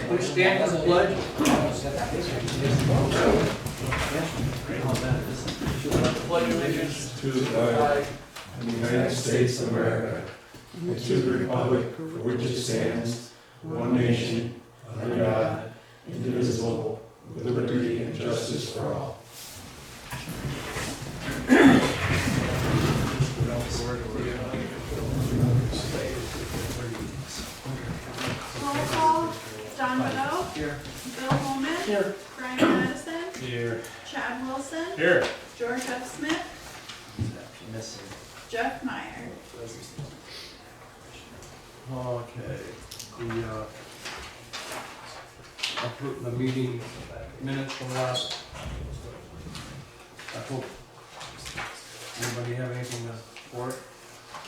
Please stand for the pledge. Pledge allegiance To the flag of the United States of America, and to the republic for which it stands, one nation, under God, indivisible, with liberty and justice for all. Roll call, John Meadow. Here. Bill Holman. Here. Brian Madison. Here. Chad Wilson. Here. George F. Smith. Jeff Meyer. Okay, the meeting minutes from last. I hope, anybody have anything to report?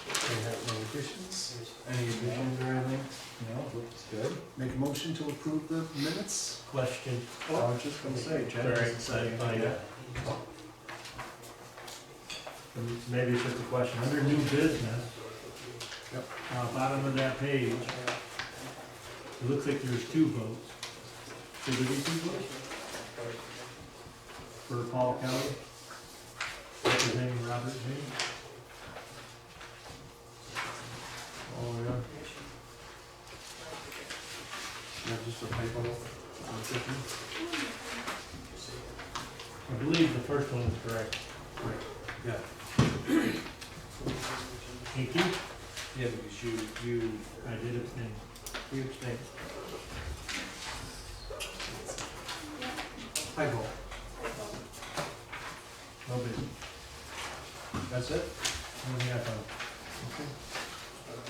They have no additions. Any additions or anything? No, looks good. Make a motion to approve the minutes? Question. I was just gonna say, Chad. Maybe it's just a question. Under new business, Yep. bottom of that page, it looks like there's 2 votes. Should there be 2 votes? For Paul Kelly, representing Robert James. Oh, yeah. That's just a typo. I believe the first one is correct. Yeah. Thank you. Yeah, because you I did abstain. abstained. Typo. No business. That's it? Only half hour.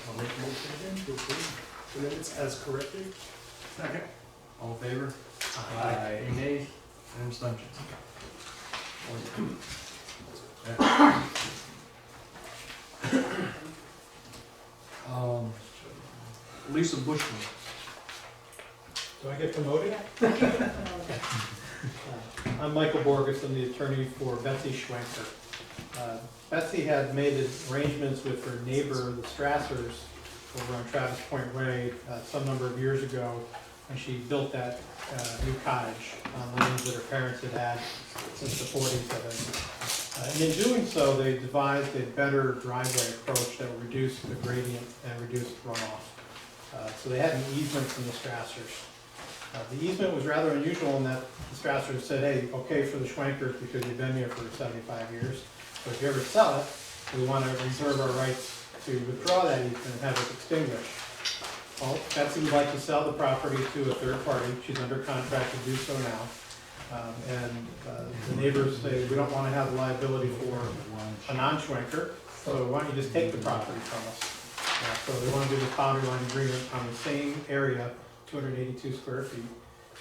I'll make a motion again to approve the minutes as corrected. Second. All in favor? Aye. Any nays? Any abstentions? Lisa Bushman. Do I get promoted? I'm Michael Borges, I'm the attorney for Betsy Schwenker. Betsy had made arrangements with her neighbor, the Strassers, over on Travis Point Way some number of years ago, and she built that new cottage on lands that her parents had had since the 40s, I think. And in doing so, they devised a better driveway approach that would reduce the gradient and reduce runoff. So they had an easement from the Strassers. The easement was rather unusual in that the Strassers said, hey, okay for the Schwenkers because you've been here for 75 years, but if you ever sell it, we want to reserve our rights to withdraw that easement and have it extinguished. Well, Betsy would like to sell the property to a third party. She's under contract to do so now. The neighbors say, we don't want to have liability for a non-Schwenker, so why don't you just take the property from us? So they want to do the boundary line agreement on the same area, 282 square feet,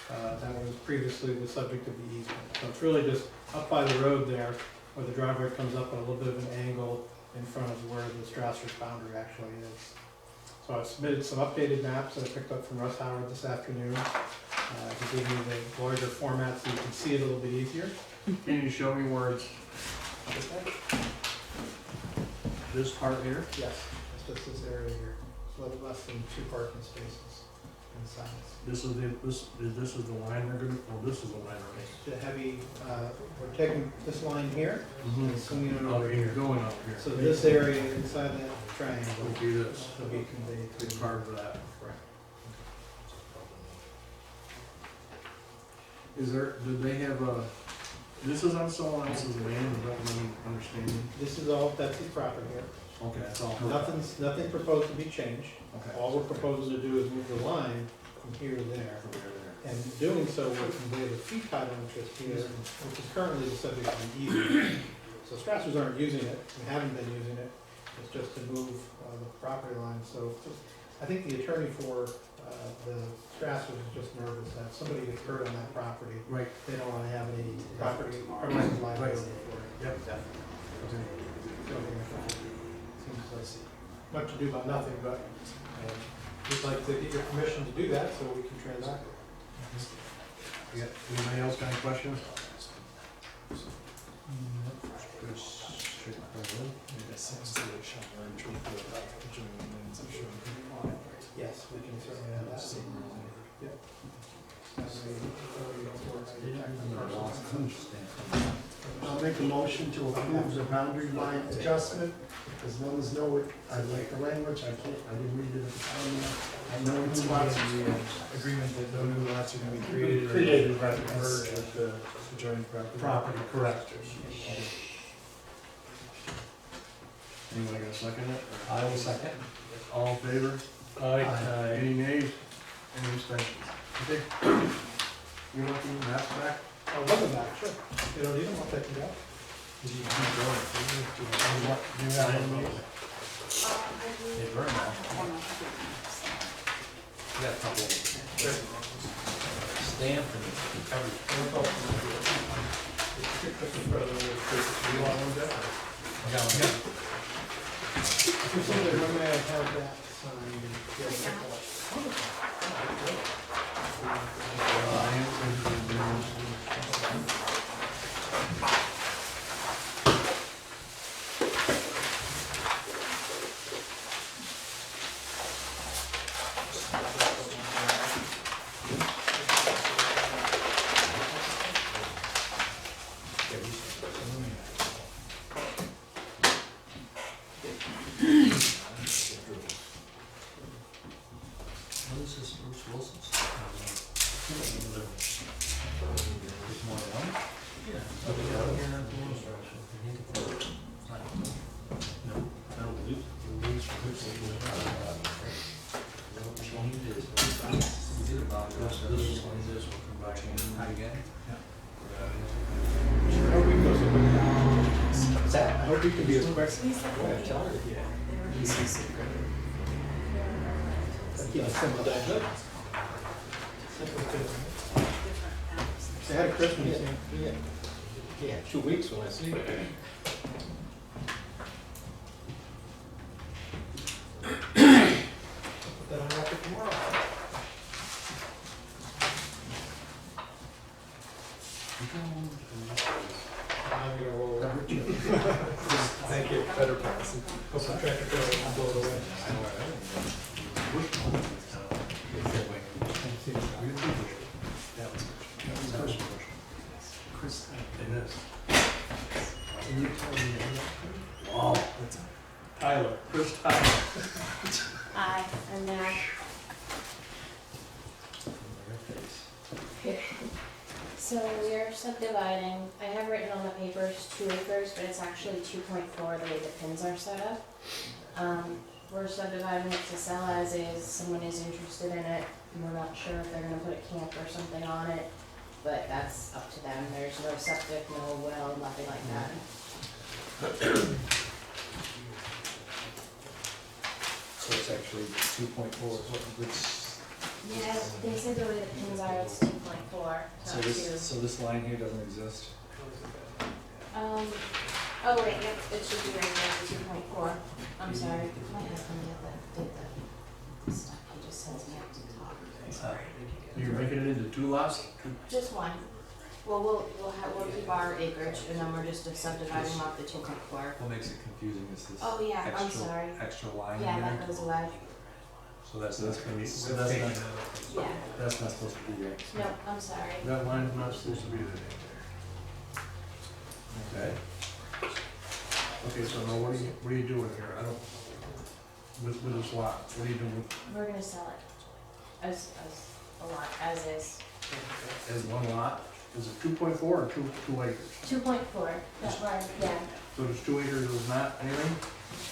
that was previously the subject of the easement. So it's really just up by the road there, where the driveway comes up at a little bit of an angle in front of where the Strasser's boundary actually is. So I submitted some updated maps that I picked up from Russ Howard this afternoon. He gave me the larger format so you can see it a little bit easier. Can you show me where it's this part here? Yes, it's just this area here. It's a little less than 2 parking spaces in size. This is the line we're gonna, this is the line we're The heavy, we're taking this line here and swinging it over here. Going up here. So this area inside that triangle Would be this. will be conveyed Big to part of that. Correct. Is there, did they have this is on someone else's land, is that what I'm understanding? This is all Betsy's property here. Okay, that's all. Nothing proposed to be changed. Okay. All we're proposing to do is move the line from here to there. And doing so will convey the fee title interest here, which is currently the subject of the easement. So Strassers aren't using it, and haven't been using it. It's just to move the property line. So I think the attorney for the Strassers is just nervous that if somebody gets hurt on that property, Right. they don't want to have any property permanent liability for it. Yep. Seems like much to do about nothing, but we'd like to get your permission to do that so we can transact it. Yeah, anybody else got any questions? Yes, we can certainly have that. I'll make a motion to approve the boundary line adjustment. As long as know it, I like the language, I didn't read it at the time. I know it's lots of Agreement that no new lots are gonna be created. created, right, Merged with the adjoining property. property, correct. Anybody gonna second it? I will second. All in favor? Aye. Any nays? Any abstentions? Okay. You want the maps back? Oh, love them back, sure. You don't need them, I'll take them down. You want, do you have one of these? They burn now. We got a couple stamped and covered. You want one, Jeff? I got one. For some of the women, I have that What is this, Bruce Wilson's? There's more than one? Yeah. I don't believe We did about this will come back in again. I hope we can go so quick. What's that? I hope we can be as quick. Tell her. Yeah, simple that good. They had a Christmas. Yeah, 2 weeks when I see it. Put that on record tomorrow. I'm gonna roll over. Thank you. Better pass. Go some tractor trailer and blow it away. Chris, it is. can you tell me Wow. Tyler, Chris Tyler. Hi, I'm there. So we're subdividing, I have written on the papers 2 acres, but it's actually 2.4 the way the pins are set up. We're subdividing it to sell as is, someone is interested in it, and we're not sure if they're gonna put a camp or something on it, but that's up to them, there's no septic, no well, nothing like that. So it's actually 2.4, which, Yeah, they said the way the pins are, it's 2.4, not 2. so this line here doesn't exist? Oh wait, yep, it should be right there, 2.4. I'm sorry, my husband did the stuff, he just sends me up to talk. Sorry. You're making it into 2 lots? Just one. Well, we'll keep our acreage and then we're just subdividing off the 2.4. What makes it confusing is this Oh yeah, I'm extra, sorry. extra line Yeah, here. that goes away. So that's gonna be, so that's taking not, Yeah, that's not supposed to be there. no, I'm sorry. That line's not supposed to be there. Okay. Okay, so now what are you doing here? I don't, with this lot, what are you doing We're gonna sell it as a lot, as is. as one lot? Is it 2.4 or 2 acres? 2.4, that's right, yeah. So there's 2 acres is not anything?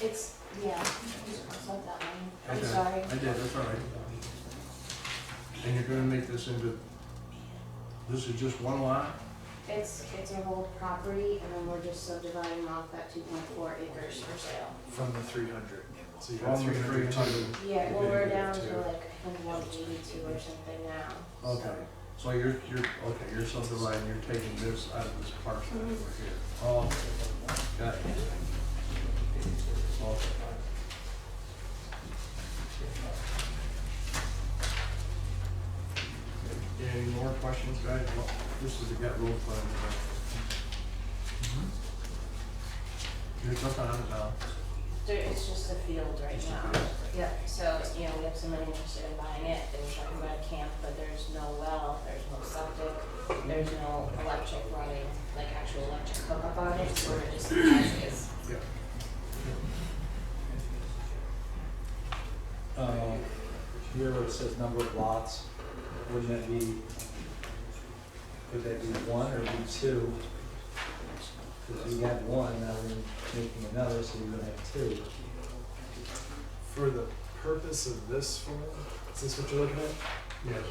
It's, yeah, it's not that one. I'm Okay, sorry. I did, that's all right. And you're gonna make this into, this is just one lot? It's a whole property and then we're just subdividing off that 2.4 acres for sale. from the 300. So you got From the 300 to 300. Yeah, well, we're down to Two. like, I think 182 or something now. Okay, so you're subdividing, you're taking this out of this parcel over here. Oh, got it. Okay. Any more questions, guys? Well, this is the get road plan. You're jumping on it now. It's just a field right Just a now. field. Yep, so, you know, we have somebody interested in buying it, they were talking about a camp, but there's no well, there's no septic, there's no electric running, like actual electric hookup on it, so we're just as is. Yeah. Here where it says number of lots, wouldn't that be, could that be one or be two? Because you had one, now we're making another, so you're gonna have two. For the purpose of this form, is this what you're looking at?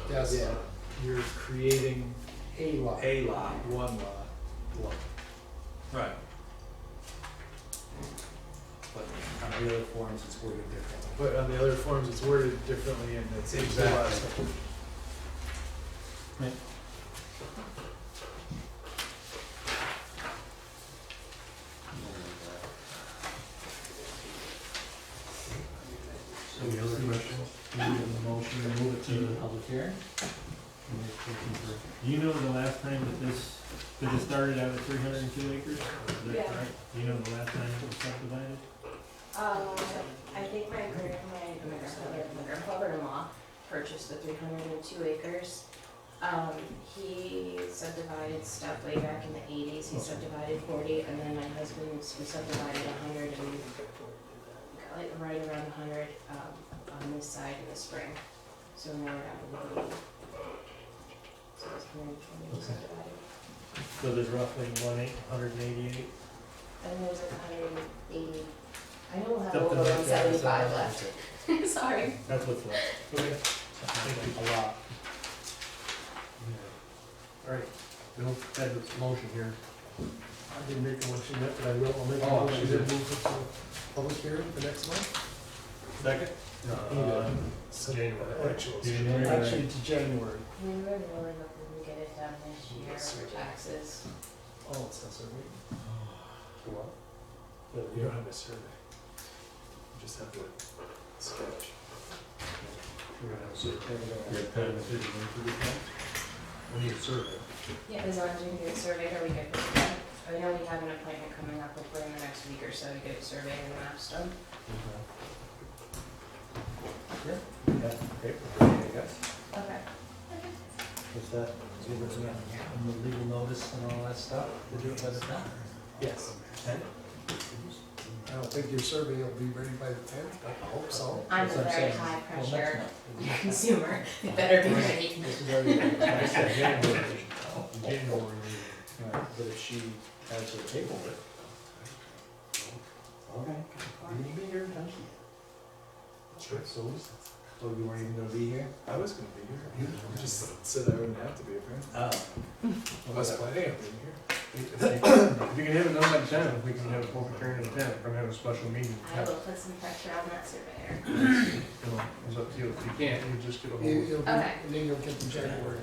Yes. Yes, Yeah, You're creating a lot. a lot. one lot. Right. But on the other forms, it's worded differently. But on the other forms, it's worded differently and it's Exactly. Any other questions? We need a motion to move it to the public hearing. Do you know the last time that this, because it started out at 302 acres? Is that Yeah. correct? Do you know the last time it was subdivided? I think my grandfather-in-law purchased the 302 acres. He subdivided stuff way back in the 80s, he subdivided 40, and then my husband, we subdivided 100 and got like right around 100, on this side in the spring. So now we're down to 80. So it's 120 we subdivided. So there's roughly 188? I think there's like 180. I know we'll have Something over like that. 175 left. Sorry. That's what's left. Okay. Thank you. A lot. All right, Bill had this motion here. I didn't make a motion yet, but I will, I'll make a Oh, motion you to did. move it to public hearing for next month. Second? January. January. Actually, to January. We were really hoping to get it done this year for taxes. Oh, it says it, wait. What? You don't have a survey. You just have the sketch. We're gonna have a survey. You're kind of decision for this one? We need a survey. Yeah, as long as we can get it surveyed, are we good with that? I know we have an appointment coming up within the next week or so to get it surveyed and maps done. Yeah, okay, I guess. Okay. What's that? Is it written on the legal notice and all that stuff to do it by the time? Yes. Okay. I don't think your survey will be ready by the 10th, but I hope so. I'm a That's what I'm very saying. high Well, next pressure month. consumer. It better be ready. This is already, I said January. January. right, but if she has her paperwork. Okay. You will be here in time. Sure. So you weren't even gonna be here? I was gonna be here. You just said I wouldn't have to be here. Oh. I was planning on being here. If you can have it done by the 10th, we can have a public hearing on the 10th, we're gonna have a special meeting. I will put some pressure on that surveyor. It's up to you, if you can't, you just get a hold of You'll be, Okay. and then you'll get the January.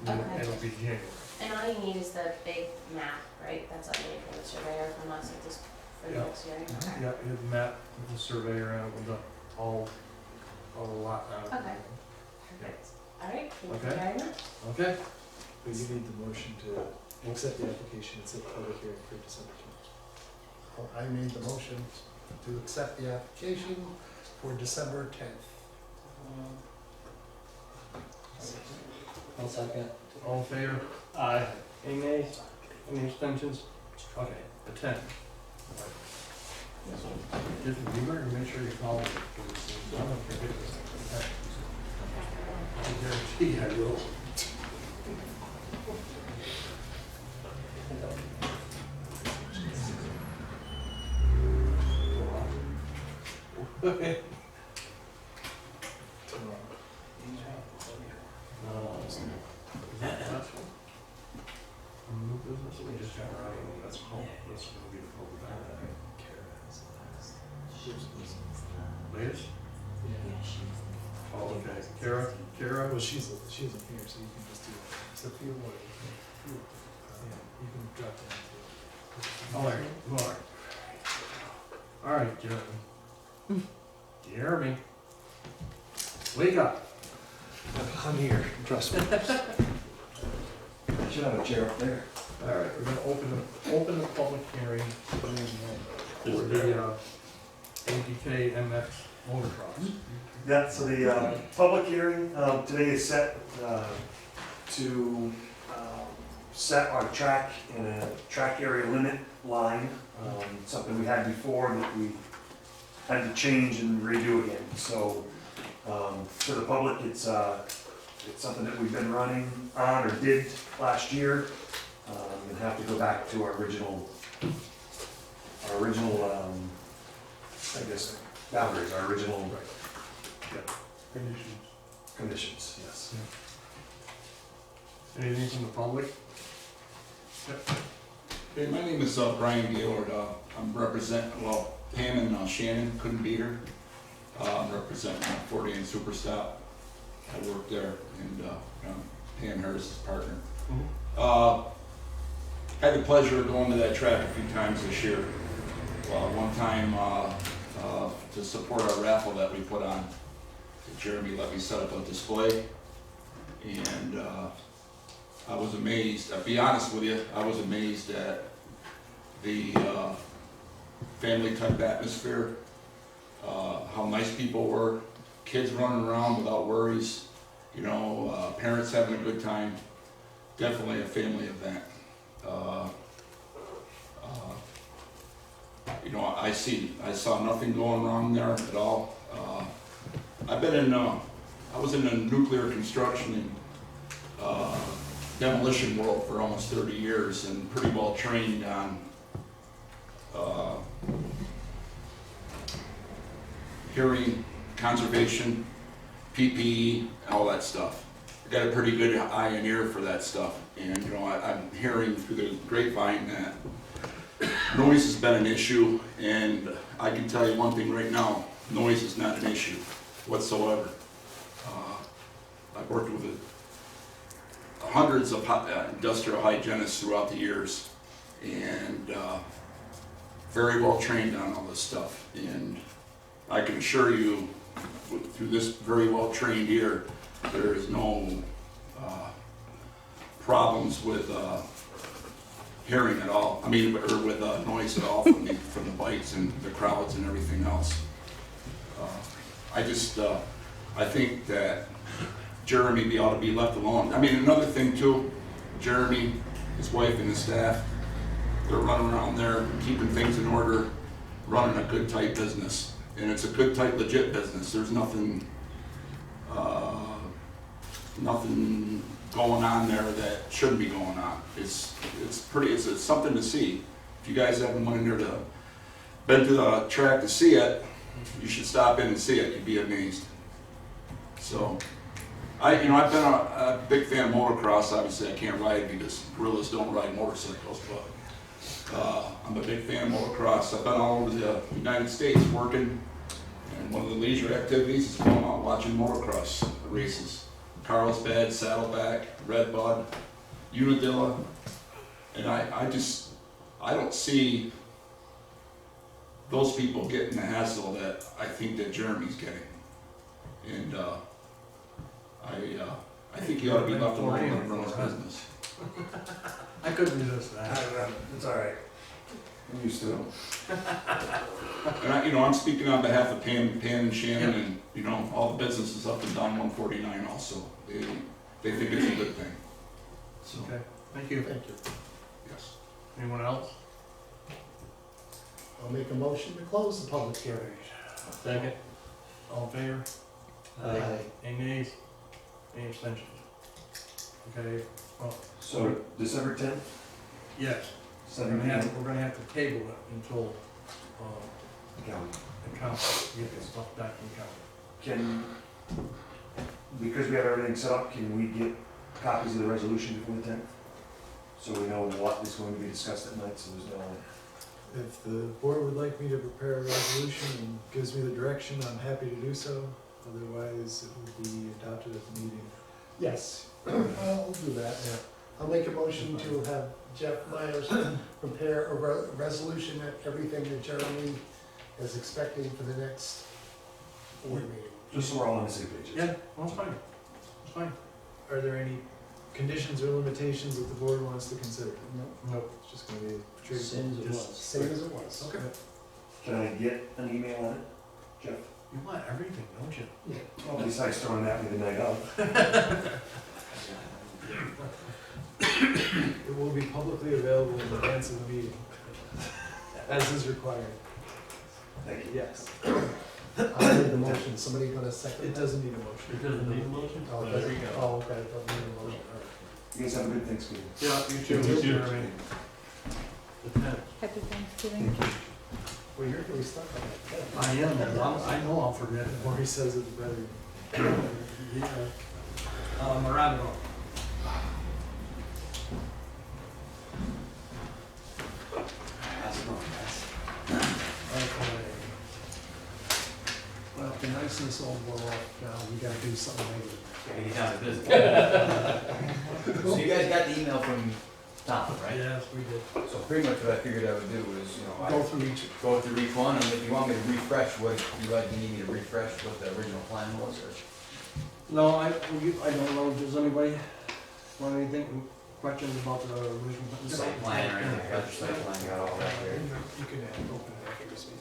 Okay. It'll be January. And all you need is the big map, right? That's all you need from the surveyor from us at this, for the Yeah. next hearing? Okay. Yeah, you have the map, with the surveyor, and with the, all the lot out. Okay. Perfect. All right, thank you Okay. very much. Okay. But you need the motion to accept the application and set the public hearing for December 10th. I made the motion to accept the application for December 10th. One second. All in favor? Aye. Any nays? Any abstentions? Okay, the 10th. Just, you better make sure you call it, because I'm gonna forget this. I guarantee I will. Tomorrow. New business, we just got right, that's home, that's gonna be the whole thing. Kara has the last. Latest? Yeah. Oh, okay, Kara, Well, she's in here, so you can just do it. It's a few more. Yeah, you can drop down to. all right, all right, Jeremy. Jeremy. Wake up. I'm here, trust me. Should have a chair up there. All right, we're gonna open the public hearing for the, ADK MX motocross. Yeah, so the public hearing today is set to set our track in a track area limit line, something we had before that we had to change and redo again. So for the public, it's something that we've been running on or did last year, and have to go back to our original I guess boundaries, our original conditions, yes. Anything from the public? Hey, my name is Brian Gaylord. I'm representing, well, Pam and Shannon couldn't be here. I'm representing Fort Ann Superstop. I work there, and Pam Harris' partner. Had the pleasure of going to that track a few times this year. One time to support our raffle that we put on, Jeremy let me set up a display, and I was amazed. I'll be honest with you, I was amazed at the family type atmosphere, how nice people were, kids running around without worries, you know, parents having a good time. Definitely a family event. You know, I saw nothing going wrong there at all. I was in the nuclear construction and demolition world for almost 30 years and pretty well trained on hearing, conservation, PPE, all that stuff. I got a pretty good eye and ear for that stuff. And you know, I'm hearing through the grapevine that noise has been an issue, and I can tell you one thing right now, noise is not an issue whatsoever. I've worked with hundreds of industrial hygienists throughout the years, and very well trained on all this stuff. And I can assure you, through this very well trained ear, there is no problems with hearing at all. I mean, or with noise at all from the bites and the crowds and everything else. I think that Jeremy ought to be left alone. I mean, another thing too, Jeremy, his wife and his staff, they're running around there keeping things in order, running a good tight business. And it's a good tight legit business. There's nothing going on there that shouldn't be going on. It's something to see. If you guys haven't been to the track to see it, you should stop in and see it. You'd be amazed. So, I've been a big fan of motocross. Obviously, I can't ride because gorillas don't ride motorcycles, but I'm a big fan of motocross. I've been all over the United States working, and one of the leisure activities is going out watching motocross races. Carlsbad, Saddleback, Redbud, Unadilla, and I don't see those people getting the hassle that I think that Jeremy's getting. And I think he ought to be left alone and run his business. I couldn't resist that. It's all right. I'm used to it. And I'm speaking on behalf of Pam and Shannon, and all the businesses up and down 149 also. They think it's a good thing. So, Okay, thank you. Thank you. yes. Anyone else? I'll make a motion to close the public hearing. Second. All in favor? Aye. Any nays? Any abstentions? Okay, well, So December 10th, yes, 7 p.m. we're gonna have to table it until, County. the council, get this stuff back from council. Because we have everything set up, can we get copies of the resolution before the 10th? So we know what is going to be discussed at night, so there's no... If the board would like me to prepare a resolution and gives me the direction, I'm happy to do so. Otherwise, it would be adopted at the meeting. Yes, I'll do that. Yeah. I'll make a motion to have Jeff Myers prepare a resolution that everything that Jeremy is expecting for the next board meeting. Just so we're all on the same page. Yeah, well, it's fine, it's fine. Are there any conditions or limitations that the board wants to consider? No, Nope. It's just gonna be straight. Same as it was. same as it was. Okay. Can I get an email on it, Jeff? You want everything, don't you? Well, besides throwing at me the night of. It will be publicly available in advance of the meeting, as is required. Thank you. Yes, I made the motion, somebody gonna second? it doesn't need a motion. It doesn't need a motion? Oh, There does we it? go. Oh, okay, it doesn't need a motion, all right. You guys have a good Thanksgiving. Yeah, you You too, too. Jeremy. The tenth. Happy Thanksgiving. Well, you're really stuck on that. I am, I know I'll forget The it. more he says it, the better. Yeah. Morado. How's it going, guys? Okay. Well, be nice and this all blow off, now we gotta do something later. Gotta get down to business. So you guys got the email from Tom, right? Yes, we did. So pretty much what I figured I would do is, Go through each, go through each one, and if you want me to refresh, what, you guys need me to refresh what the original plan was, or? no, I don't know, does anybody want anything, questions about the original? Site plan or anything, got your site plan, got all that here. You can open it after this meeting.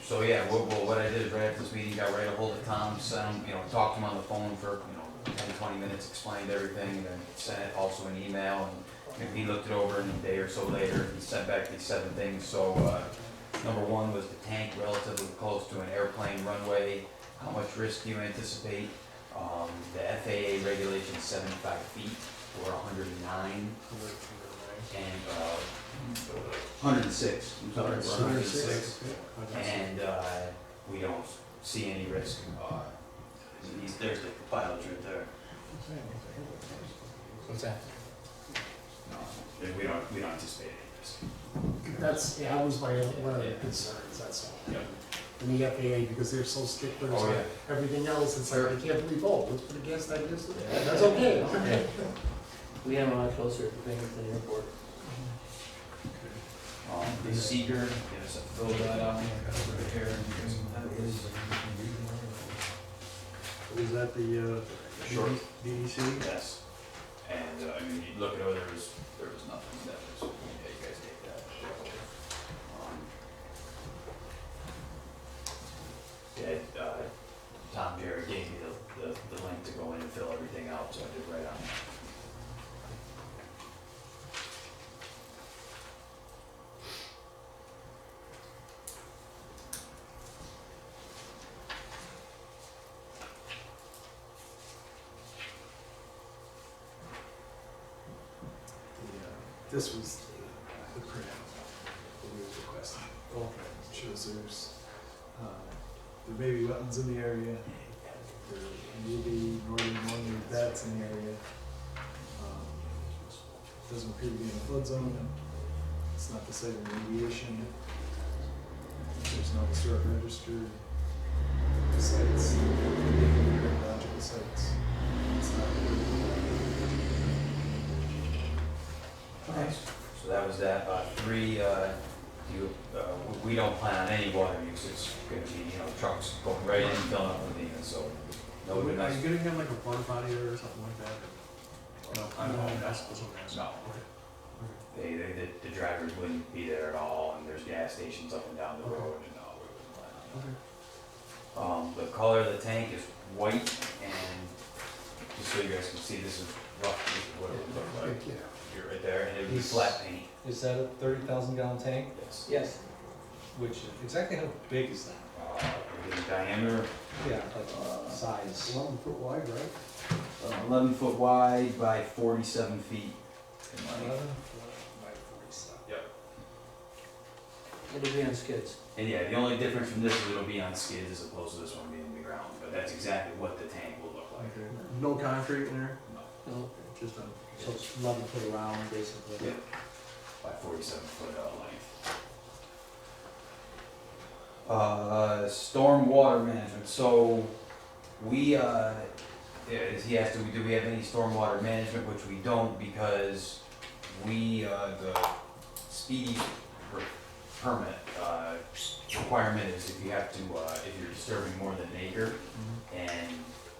So yeah, what I did is right after this meeting, got right a hold of Tom, sent him, talked to him on the phone for, 10, 20 minutes, explained everything, and then sent it also an email, and he looked it over, and a day or so later, he sent back these 7 things, so, number 1 was the tank relatively close to an airplane runway, how much risk do you anticipate? The FAA regulation 75 feet, or 109, and, 106, I'm sorry, we're 106. And we don't see any risk. There's the pilot right there. What's that? No, we don't anticipate any risk. That's, yeah, that was my, one of the concerns, that's all. Yep. In the FAA, because they're so stickler Oh, on yeah. everything else, it's like, I can't believe, oh, let's put a gas tank this, Yeah. that's okay, okay. We have a lot closer to Binghamton Airport. The seeker, yes, I filled that out right here. and you guys can have this. Was that the, Short. DEC? Yes. And, you look at it, there was nothing that was, yeah, you guys take that. Tom Jerry gave me the link to go in and fill everything out, so I did right on that. This was the printout that we was requesting. Okay. Shows there may be wetlands in the area, there may be northern ammonia bats in the area. Doesn't appear to be in a flood zone, it's not the site of remediation. There's no historic register sites, archaeological sites. It's not. Okay, so that was that. 3, we don't plan on any water use. It's gonna be, trucks going right in, filling up with it, so no Are you domestic. gonna have like a porta potty there or something like that? No, I don't know, that's what I'm asking. No. The drivers wouldn't be there at all, and there's gas stations up and down the road, and no, we wouldn't plan on that. The color of the tank is white, and just so you guys can see, this is roughly what it would look like. Yeah. You're right there, and it would be flat paint. Is that a 30,000 gallon tank? Yes. Yes. Which, exactly how big is that? The diameter, Yeah, like size. 11-foot wide, right? 11 foot wide by 47 feet. in length. 11 by 47. Yep. It'll be on skids. And yeah, the only difference from this is it'll be on skids as opposed to this one being in the ground, but that's exactly what the tank will look like. Okay. No concrete in there? No. Just a. So it's 11 foot around, basically. Yeah. By 47 foot length. Stormwater management, so we, he asked, do we have any stormwater management, which we don't, because we, the speedy permit, requirement is if you have to, if you're disturbing more than an acre, and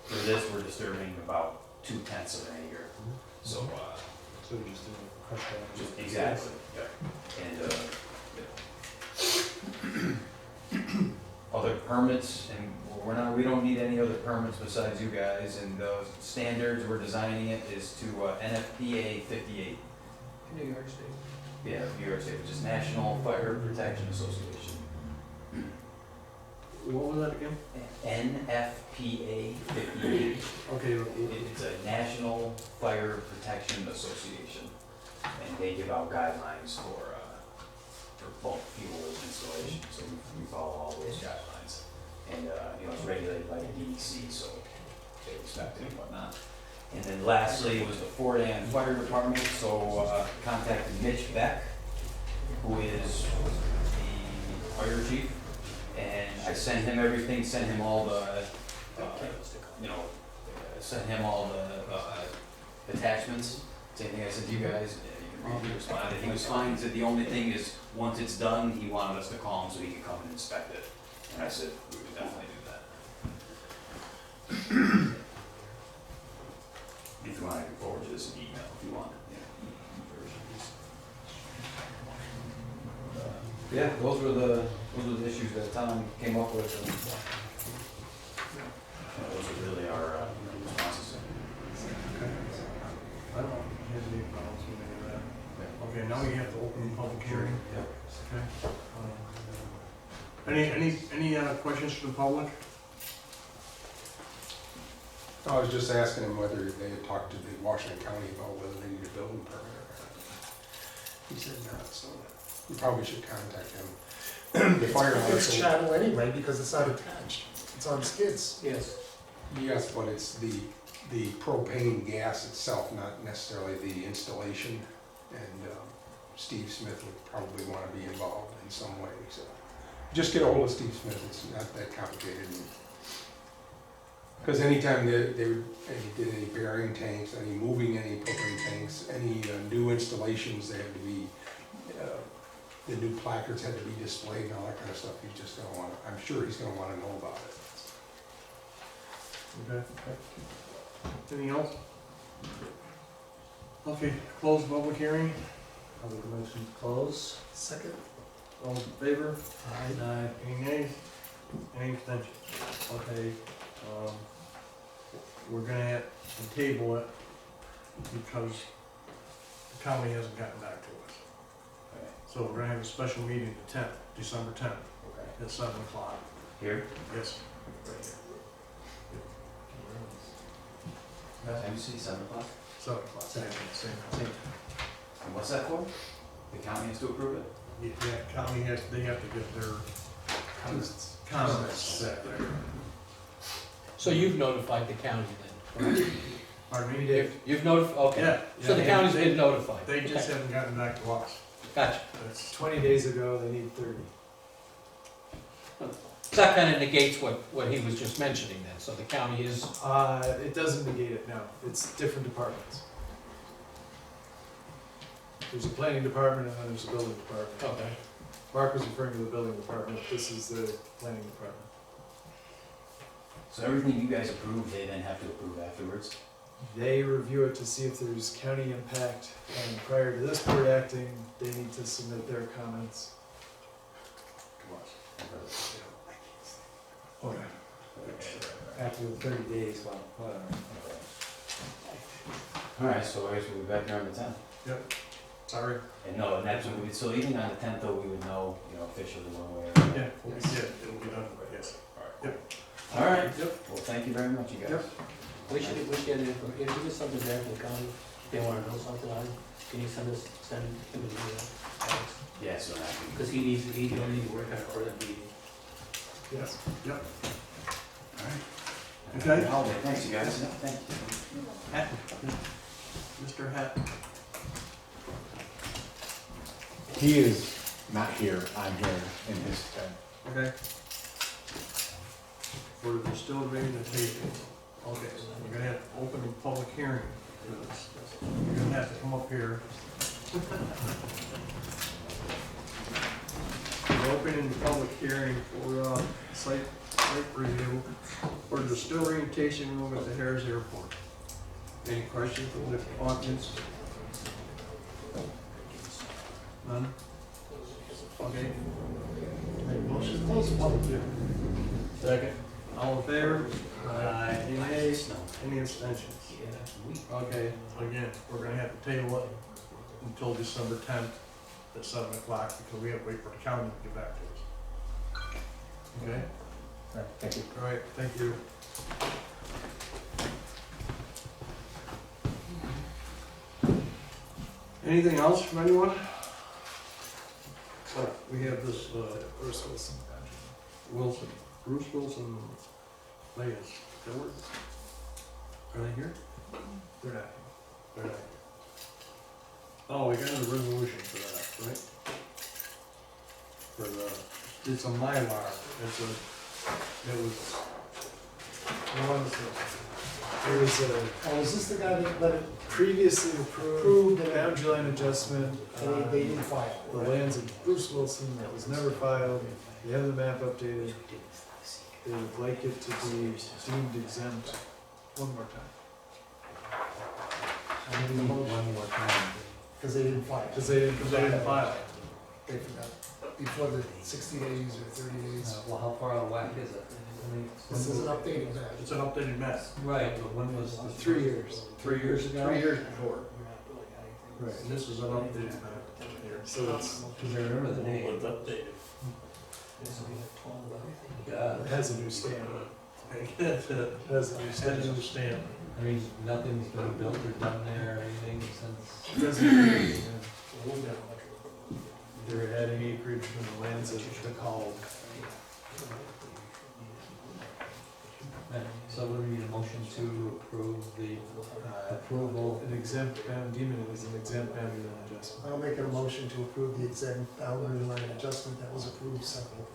for this, we're disturbing about 2/10 of an acre, so, So we're just doing a crush down. just exactly, yeah, and, yeah. Other permits, and we don't need any other permits besides you guys, and the standards we're designing it is to NFPA 58. New York State. Yeah, New York State, which is National Fire Protection Association. What was that again? NFPA 58. Okay, It's a National Fire Protection Association, and they give out guidelines for bulk fuel installation, so we follow all those guidelines. And, it's regulated by the DEC, so they respect it and whatnot. And then lastly was the Fort Ann Fire Department, so contacted Mitch Beck, who is the fire chief, and I sent him everything, sent him all the, sent him all the attachments, same thing I sent you guys, and he responded, he was fine, he said the only thing is, once it's done, he wanted us to call him so he could come and inspect it, and I said, we would definitely do that. If you want, I can forward you this in email if you want. Yeah, those were the issues that Tom came up with, and those are really our responses. I don't have any problems with any of that. Okay, now you have to open the public hearing. Yep. Okay. Any questions from the public? I was just asking him whether they had talked to the Washington County about whether they need a building permit or not. He said not, so you probably should contact him. The fire It's marshal. chattel anyway, because it's not attached, it's on skids. Yes. Yes, but it's the propane gas itself, not necessarily the installation. And Steve Smith would probably want to be involved in some way, so. Just get a hold of Steve Smith, it's not that complicated. Because anytime they did any bearing tanks, any moving any propane tanks, any new installations, they had to be, the new placards had to be displayed and all that kind of stuff. He's just gonna want to, I'm sure he's gonna want to know about it. Okay. Anything else? Okay, close the public hearing. I'll make a motion to close. Second. All in favor? Aye. Any nays? Any abstentions? Okay, we're gonna have to table it because the county hasn't gotten back to us. Okay. So we're gonna have a special meeting the 10th, December 10th, Okay. at 7 o'clock. Here? Yes. MC, 7 o'clock? 7 o'clock. And what's that for? The county has to approve it? Yeah, county they have to get their comments set. So you've notified the county then? Pardon me? You've notified, okay. Yeah. So the county's been notified? They just Okay. haven't gotten back to us. Gotcha. That's 20 days ago, they need 30. So that kind of negates what he was just mentioning then, so the county is, It doesn't negate it, no. It's different departments. There's a planning department and then there's a building department. okay. Mark was referring to the building department, this is the planning department. So everything you guys approve, they then have to approve afterwards? They review it to see if there's county impact, and prior to this board acting, they need to submit their comments. After the 30 days, whatever. Alright, so I guess we'll be back there on the 10th. sorry. And no, and that's when we, so even on the 10th though, we would know, officially one way or another. Yeah, it'll be done, yes. Alright, well, thank you very much, you guys. Yep. We should get it, if you get something there from the county, if they want to know something on it, can you send him an email? Yeah, so that we, Because he'll need to work on it for that meeting. Yes. Yep. alright. Okay. Holiday, thanks you guys, thank you. Hat. Mr. Hat. He is not here, I'm here in his stead. Okay. We're still ready to table. Okay, so we're gonna have to open the public hearing for this. You're gonna have to come up here. We're opening the public hearing for site review for the still orientation room at the Harris Airport. Any questions from the audience? None? Okay. motion to close the public hearing. Second. All in favor? Aye. Any nays? Any abstentions? Okay, again, we're gonna have to table it until December 10th at 7 o'clock because we have to wait for the county to get back to us. Okay? Thank you. All right, thank you. Anything else from anyone? We have this, Bruce Wilson. Wilson, Bruce Wilson, Layers, are they here? They're not. They're not. Oh, we got a resolution for that, right? For the, it's a Mylar, it's a, it was, One was the, there was a Oh, is this the guy that let it previously Approved approved and- boundary line adjustment. and they didn't file? The lands of Bruce Wilson that was never filed. They have the map updated. They would like it to be deemed exempt one more time. One more time. Because they didn't file. Because they didn't. file. They forgot, before the 60 days or 30 days. Well, how far out of whack is it? This is an updated map. It's an updated map. Right, but when was the 3 years. 3 years ago? 3 years before, Right. and this is an updated map. So it's, Because I remember the name. It's updated. God. it has a new stamp. That's it. It has a new Has stamp. a new stamp. I mean, nothing's been built or done there or anything since. It doesn't. They're adding acreage from the lands that have been called. So we need a motion to approve the approval. An exempt deeming it as an exempt boundary line adjustment. I'll make a motion to approve the exempt boundary line adjustment that was approved several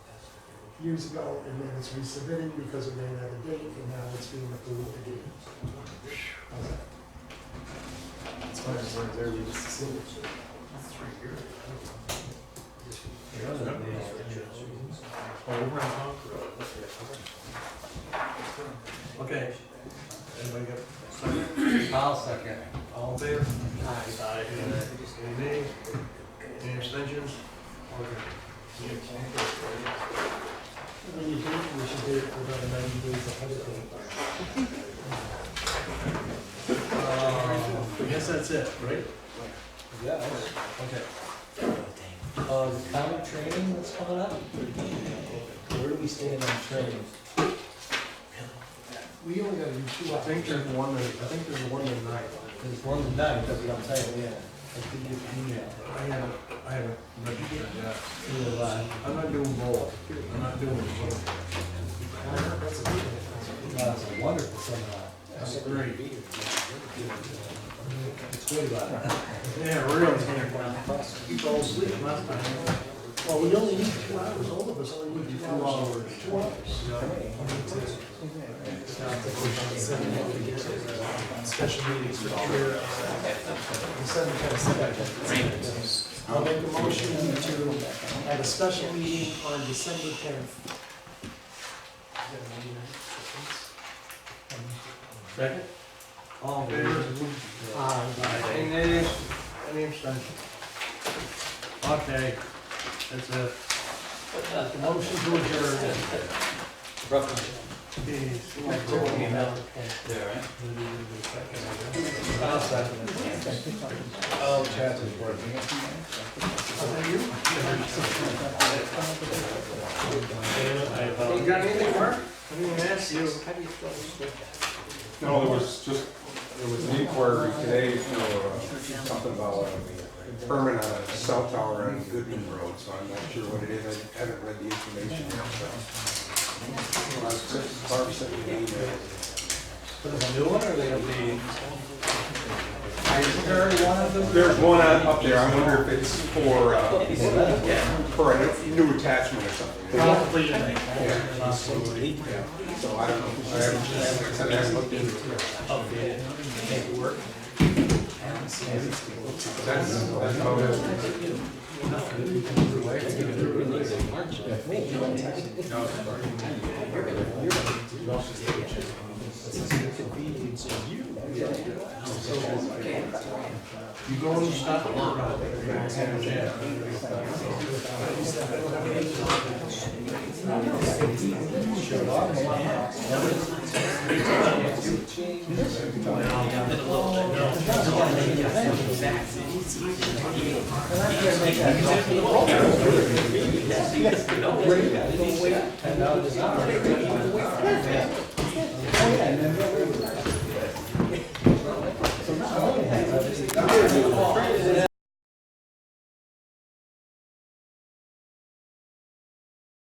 years ago, and then it's resubmitted because it ran out of date, and now it's being approved again. How's that? It's fine, it's right there, we just see it. Okay. Anybody got a second? I'll second. All in favor? Aye. Any nays? Any abstentions? Okay. When you do it, we should do it for about 90 days ahead of time. I guess that's it, right? Yeah. Okay. The county training that's coming up? Where do we stand on training? We only gotta do 2 I hours. think there's one, tonight. There's one tonight, that's what I'm saying, yeah. I did get an email. I haven't registered yet. Neither have I. I'm not doing both. I'm not doing both. That's a good one. That's a wonderful seminar. That's great. It's good about it. Yeah, really. You fell asleep last time. Well, we only need 2 hours, all of us only need 2 hours. 2 hours. Special meetings for sure. I'll make a motion to have a special meeting on December 10th. Second? All in favor? Aye. Any nays? Any abstentions? Okay, that's it. Motion to adjourn. Roughly. Peace. I'll second it. Oh, chat is working. You got anything, Mark? I didn't ask you. No, there was an inquiry today for something about a permit on a cell tower on Goodman Road, so I'm not sure what it is. I haven't read the information yet, so. Barb sent me an email. A new one or they updating? Is there one of them? There's one up there, I wonder if it's for a new attachment or something. Yeah. So I don't know, I haven't looked into it. That's about it. You go and stop or not? showed up. And now it's not.